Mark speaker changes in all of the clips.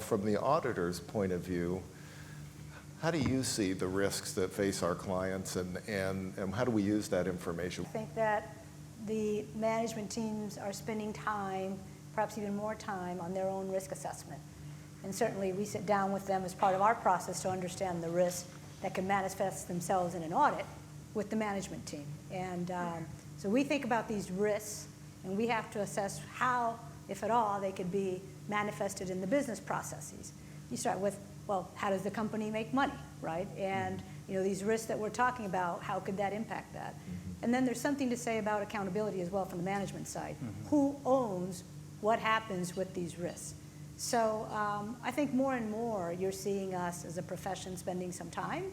Speaker 1: From the auditor's point of view, how do you see the risks that face our clients, and how do we use that information?
Speaker 2: I think that the management teams are spending time, perhaps even more time, on their own risk assessment. And certainly we sit down with them as part of our process to understand the risks that can manifest themselves in an audit with the management team. And so we think about these risks, and we have to assess how, if at all, they could be manifested in the business processes. You start with, well, how does the company make money, right? And these risks that we're talking about, how could that impact that? And then there's something to say about accountability as well from the management side. Who owns what happens with these risks? So I think more and more you're seeing us as a profession spending some time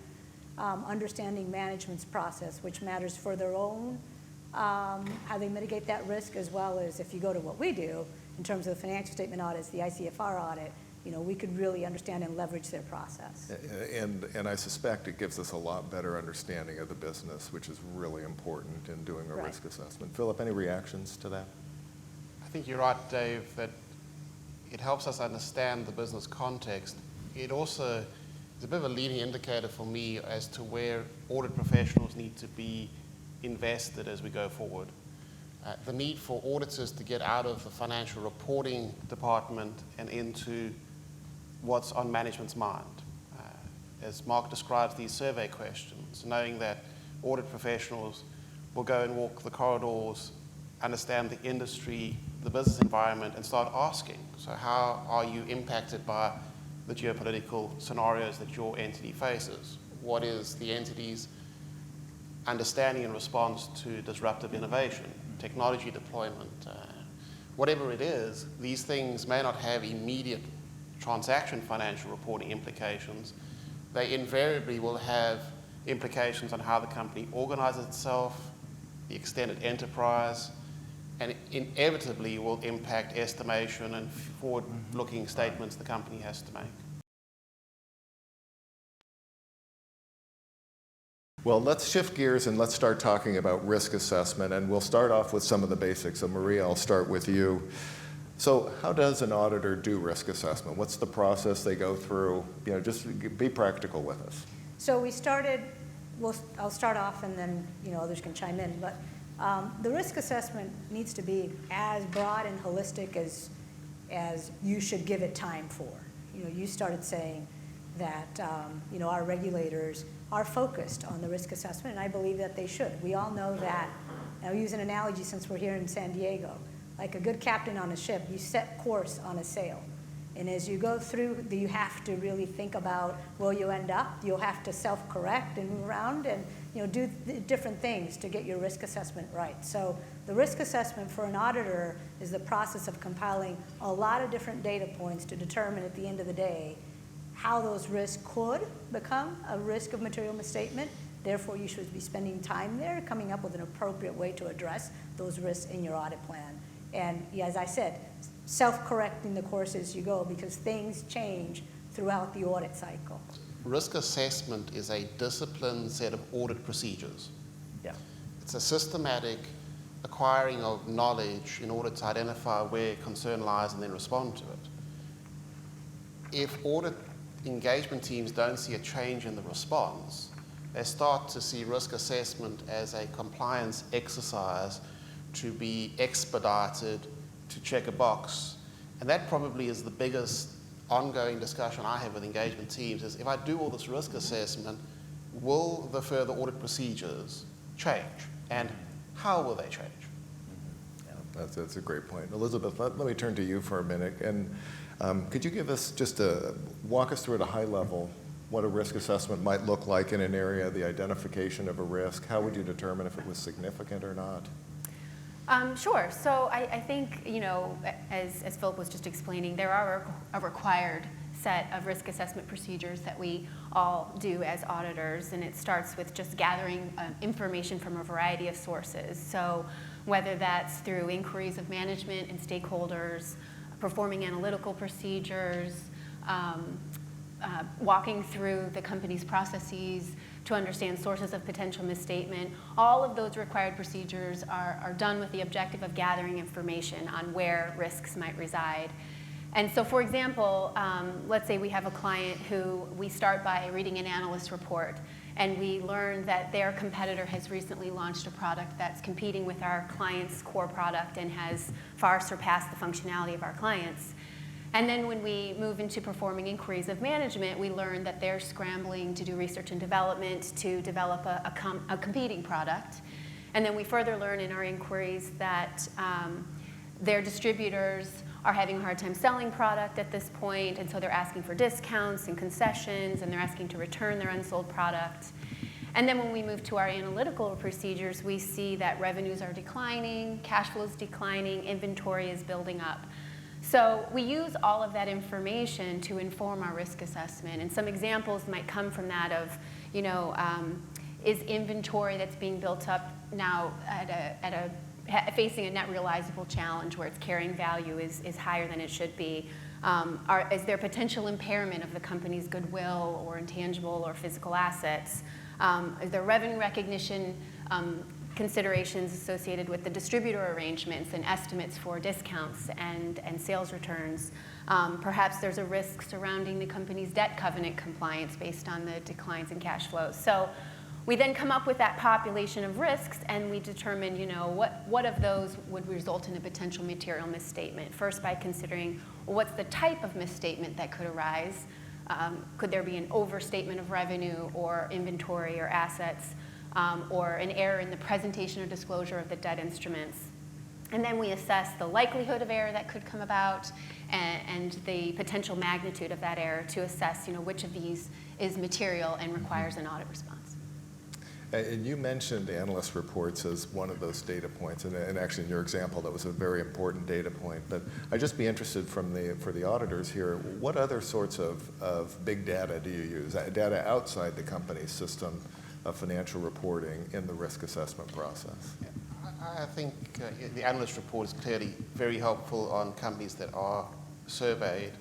Speaker 2: understanding management's process, which matters for their own, how they mitigate that risk, as well as if you go to what we do in terms of the financial statement audits, the ICFR audit, we could really understand and leverage their process.
Speaker 1: And I suspect it gives us a lot better understanding of the business, which is really important in doing a risk assessment. Philip, any reactions to that?
Speaker 3: I think you're right, Dave, that it helps us understand the business context. It also is a bit of a leading indicator for me as to where audit professionals need to be invested as we go forward. The need for auditors to get out of the financial reporting department and into what's on management's mind. As Mark describes these survey questions, knowing that audit professionals will go and walk the corridors, understand the industry, the business environment, and start asking, so how are you impacted by the geopolitical scenarios that your entity faces? What is the entity's understanding and response to disruptive innovation, technology deployment, whatever it is? These things may not have immediate transaction financial reporting implications. They invariably will have implications on how the company organizes itself, the extended enterprise, and inevitably will impact estimation and forward-looking statements the company has to make.
Speaker 1: Well, let's shift gears and let's start talking about risk assessment, and we'll start off with some of the basics. So Maria, I'll start with you. So how does an auditor do risk assessment? What's the process they go through? Just be practical with us.
Speaker 2: So we started, I'll start off and then others can chime in, but the risk assessment needs to be as broad and holistic as you should give it time for. You started saying that our regulators are focused on the risk assessment, and I believe that they should. We all know that. I'll use an analogy since we're here in San Diego. Like a good captain on a ship, you set course on a sail. And as you go through, you have to really think about where you end up. You'll have to self-correct and move around and do different things to get your risk assessment right. So the risk assessment for an auditor is the process of compiling a lot of different data points to determine at the end of the day how those risks could become a risk of material misstatement. Therefore, you should be spending time there coming up with an appropriate way to address those risks in your audit plan. And as I said, self-correcting the course as you go, because things change throughout the audit cycle.
Speaker 3: Risk assessment is a disciplined set of audit procedures.
Speaker 4: Yeah.
Speaker 3: It's a systematic acquiring of knowledge in order to identify where concern lies and then respond to it. If audit engagement teams don't see a change in the response, they start to see risk assessment as a compliance exercise to be expedited, to check a box. And that probably is the biggest ongoing discussion I have with engagement teams is, if I do all this risk assessment, will the further audit procedures change? And how will they change?
Speaker 1: That's a great point. Elizabeth, let me turn to you for a minute. And could you give us walk us through at a high level what a risk assessment might look like in an area, the identification of a risk? How would you determine if it was significant or not?
Speaker 5: Sure. So I think, as Philip was just explaining, there are a required set of risk assessment procedures that we all do as auditors, and it starts with just gathering information from a variety of sources. So whether that's through inquiries of management and stakeholders, performing analytical procedures, walking through the company's processes to understand sources of potential misstatement. All of those required procedures are done with the objective of gathering information on where risks might reside. And so, for example, let's say we have a client who we start by reading an analyst report, and we learn that their competitor has recently launched a product that's competing with our client's core product and has far surpassed the functionality of our clients. And then when we move into performing inquiries of management, we learn that they're scrambling to do research and development to develop a competing product. And then we further learn in our inquiries that their distributors are having a hard time selling product at this point, and so they're asking for discounts and concessions, and they're asking to return their unsold product. And then when we move to our analytical procedures, we see that revenues are declining, cash flow is declining, inventory is building up. So we use all of that information to inform our risk assessment. And some examples might come from that of, is inventory that's being built up now facing a net realizable challenge where its carrying value is higher than it should be? Is there potential impairment of the company's goodwill or intangible or physical assets? Is there revenue recognition considerations associated with the distributor arrangements and estimates for discounts and sales returns? Perhaps there's a risk surrounding the company's debt covenant compliance based on the declines in cash flows. So we then come up with that population of risks, and we determine, what of those would result in a potential material misstatement. First, by considering, well, what's the type of misstatement that could arise? Could there be an overstatement of revenue or inventory or assets, or an error in the presentation or disclosure of the debt instruments? And then we assess the likelihood of error that could come about and the potential magnitude of that error to assess, which of these is material and requires an audit response.
Speaker 1: And you mentioned analyst reports as one of those data points, and actually in your example, that was a very important data point. But I'd just be interested for the auditors here, what other sorts of big data do you use? Data outside the company's system of financial reporting in the risk assessment process?
Speaker 3: I think the analyst report is clearly very helpful on companies that are surveyed.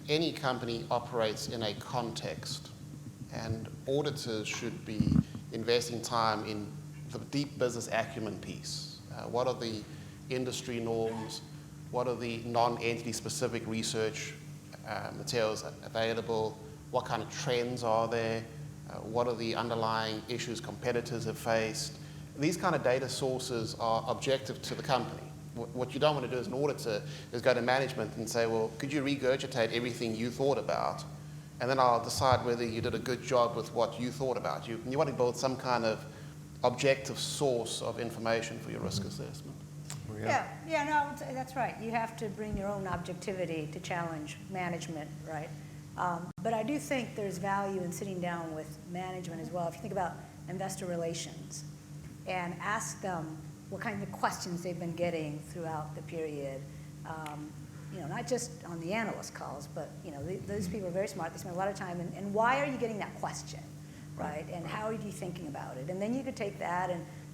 Speaker 3: Any company operates in a context, and auditors should be investing time in the deep business acumen piece. What are the industry norms? What are the non-entity specific research materials available? What kind of trends are there? What are the underlying issues competitors have faced? These kind of data sources are objective to the company. What you don't want to do as an auditor is go to management and say, well, could you regurgitate everything you thought about? And then I'll decide whether you did a good job with what you thought about. You want to build some kind of objective source of information for your risk assessment.
Speaker 2: Yeah, no, that's right. You have to bring your own objectivity to challenge management, right? But I do think there's value in sitting down with management as well. If you think about investor relations and ask them what kind of questions they've been getting throughout the period, not just on the analyst calls, but those people are very smart. They spend a lot of time. And why are you getting that question, right? And how are you thinking about it? And then you could take that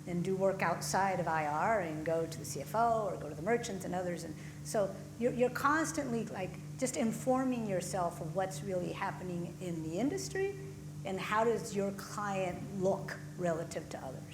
Speaker 2: and do work outside of IR and go to the CFO or go to the merchants and others. And so you're constantly just informing yourself of what's really happening in the industry and how does your client look relative to others.